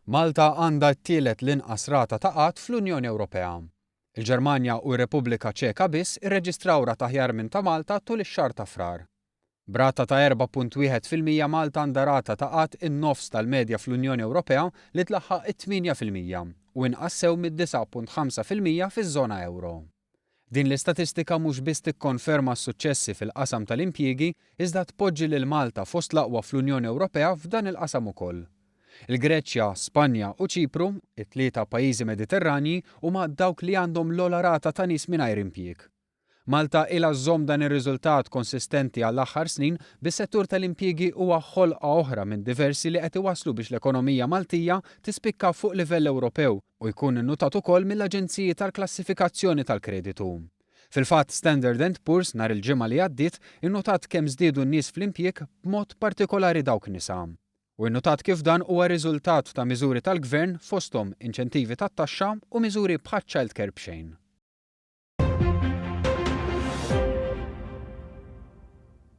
Malta għandha t-tielet l-inqas rata ta' qatt fl-Unjoni Ewropea. Il-Ġermanja u r-Repubblika Ċeka biss irreġistraw rata aħjar minn ta' Malta tul ix-xahar ta' Frar. Brata ta' 4.1% Malta għandha rata ta' qatt in-nofs tal-medja fl-Unjoni Ewropea li tlaħħaq 8% u inqas sew mid-9.5% fiż-żona euro. Din l-istatistika mhux biss tikkonferma s-suċċessi fil-qasam tal-impjiegi iżda tpoġġi lil Malta fost l-aqwa fl-Unjoni Ewropea f'dan il-qasam ukoll. Il-Greċja, Spanja u Ċipru, it-tlieta pajjiżi Mediterranji, huma dawk li għandhom l-ogħla rata ta' nies mingħajr impjieg. Malta ilha żżomm dan ir-riżultat konsistenti għall-aħħar snin bis-settur tal-impjiegi huwa ħolqa oħra minn diversi li qed iwasslu biex l-ekonomija Maltija tispikka fuq livell Ewropew u jkun innutat ukoll mill-Aġenziji tal-Klassifikazzjoni tal-Kreditu. Fil-fatt Standard & Poor's nhar il-ġimgħa li għaddiet innutat kemm żdiedu n-nies fl-impjieg b'mod partikolari dawk nisa. U innutat kif dan huwa riżultat ta' miżuri tal-Gvern fosthom inċentivi tat-taxxa u miżuri bħal childcare b'xejn.